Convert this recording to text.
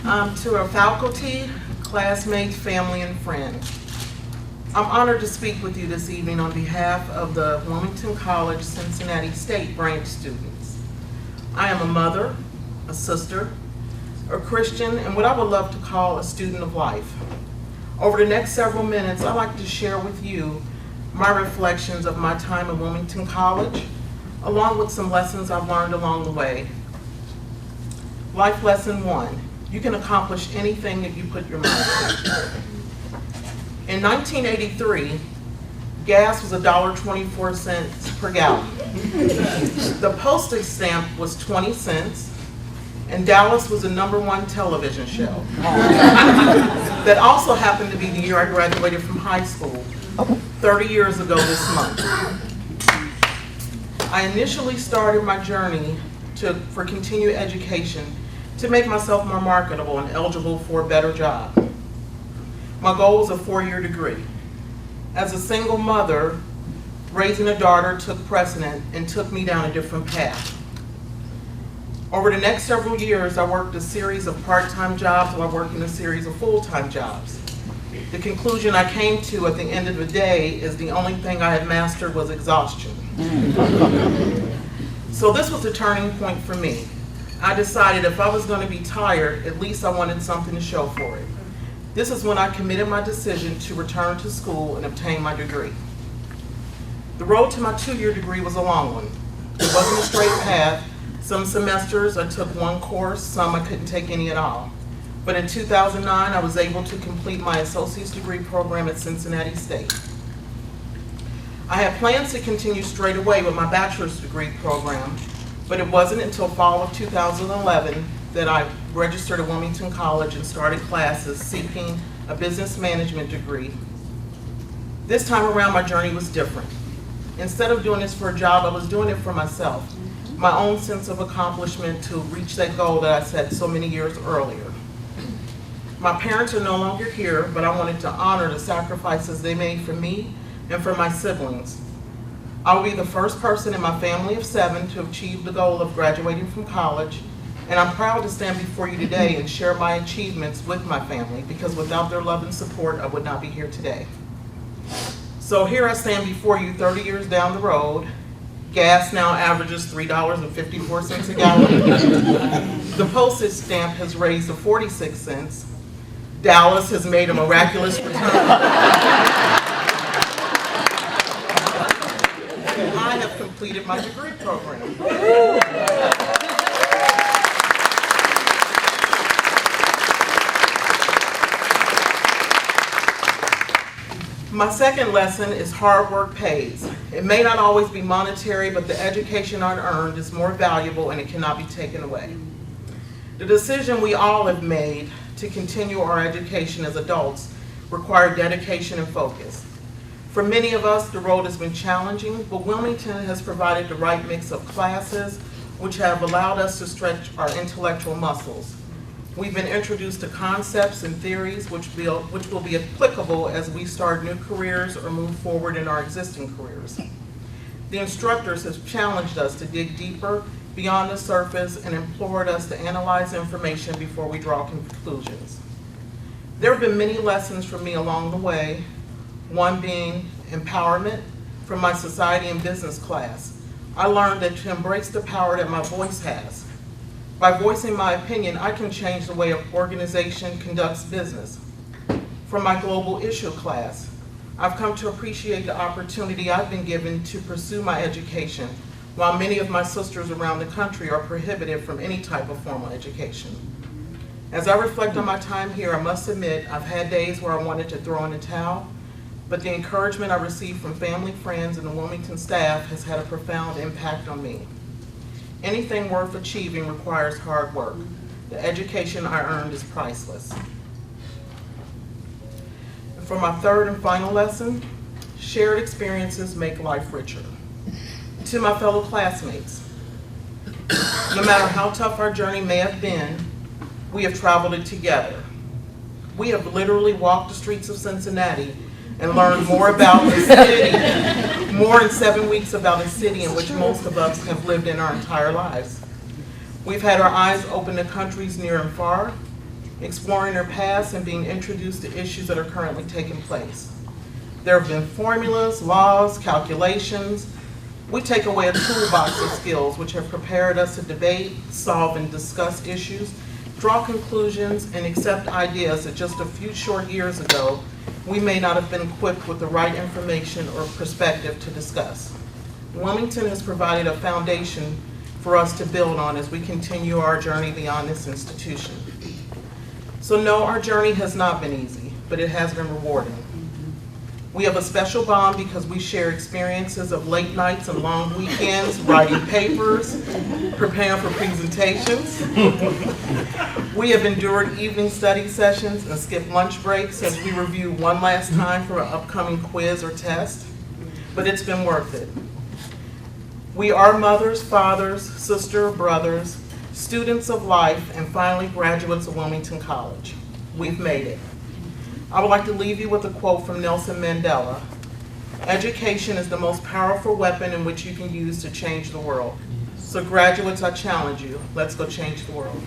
To our faculty, classmates, family, and friends, I'm honored to speak with you this evening on behalf of the Wilmington College Cincinnati State branch students. I am a mother, a sister, a Christian, and what I would love to call a student of life. Over the next several minutes, I'd like to share with you my reflections of my time at Wilmington College, along with some lessons I've learned along the way. Life lesson 1, you can accomplish anything that you put your mind to. In 1983, gas was $1.24 per gallon. The postage stamp was 20 cents, and Dallas was the #1 television show. That also happened to be the year I graduated from high school, 30 years ago this month. I initially started my journey for continued education to make myself more marketable and eligible for a better job. My goal was a 4-year degree. As a single mother, raising a daughter took precedent and took me down a different path. Over the next several years, I worked a series of part-time jobs while working a series of full-time jobs. The conclusion I came to at the end of the day is the only thing I had mastered was exhaustion. So this was a turning point for me. I decided if I was going to be tired, at least I wanted something to show for it. This is when I committed my decision to return to school and obtain my degree. The road to my 2-year degree was a long one. It wasn't a straight path. Some semesters I took one course, some I couldn't take any at all. But in 2009, I was able to complete my associate's degree program at Cincinnati State. I had plans to continue straight away with my bachelor's degree program, but it wasn't until fall of 2011 that I registered at Wilmington College and started classes seeking a business management degree. This time around, my journey was different. Instead of doing this for a job, I was doing it for myself, my own sense of accomplishment to reach that goal that I set so many years earlier. My parents are no longer here, but I wanted to honor the sacrifices they made for me and for my siblings. I will be the first person in my family of 7 to achieve the goal of graduating from college, and I'm proud to stand before you today and share my achievements with my family, because without their love and support, I would not be here today. So here I stand before you 30 years down the road. Gas now averages $3.54 a gallon. The postage stamp has raised to 46 cents. Dallas has made a miraculous return. I have completed my degree program. My second lesson is hard work pays. It may not always be monetary, but the education I earned is more valuable and it cannot be taken away. The decision we all have made to continue our education as adults require dedication and focus. For many of us, the road has been challenging, but Wilmington has provided the right mix of classes which have allowed us to stretch our intellectual muscles. We've been introduced to concepts and theories which will be applicable as we start new careers or move forward in our existing careers. The instructors have challenged us to dig deeper beyond the surface and implored us to analyze information before we draw conclusions. There have been many lessons for me along the way, one being empowerment from my society and business class. I learned that to embrace the power that my voice has. By voicing my opinion, I can change the way an organization conducts business. From my global issue class, I've come to appreciate the opportunity I've been given to pursue my education, while many of my sisters around the country are prohibited from any type of formal education. As I reflect on my time here, I must admit I've had days where I wanted to throw in the towel, but the encouragement I received from family, friends, and the Wilmington staff has had a profound impact on me. Anything worth achieving requires hard work. The education I earned is priceless. And for my third and final lesson, shared experiences make life richer. To my fellow classmates, no matter how tough our journey may have been, we have traveled it together. We have literally walked the streets of Cincinnati and learned more about the city, more in 7 weeks about a city in which most of us have lived in our entire lives. We've had our eyes open to countries near and far, exploring their past and being introduced to issues that are currently taking place. There have been formulas, laws, calculations. We take away a toolbox of skills which have prepared us to debate, solve, and discuss issues, draw conclusions, and accept ideas that just a few short years ago we may not have been equipped with the right information or perspective to discuss. Wilmington has provided a foundation for us to build on as we continue our journey beyond this institution. So no, our journey has not been easy, but it has been rewarding. We have a special bond because we share experiences of late nights and long weekends, writing papers, preparing for presentations. We have endured evening study sessions and skipped lunch breaks as we review one last time for an upcoming quiz or test, but it's been worth it. We are mothers, fathers, sisters, brothers, students of life, and finally graduates of Wilmington College. We've made it. I would like to leave you with a quote from Nelson Mandela. Education is the most powerful weapon in which you can use to change the world. So graduates, I challenge you, let's go change the world.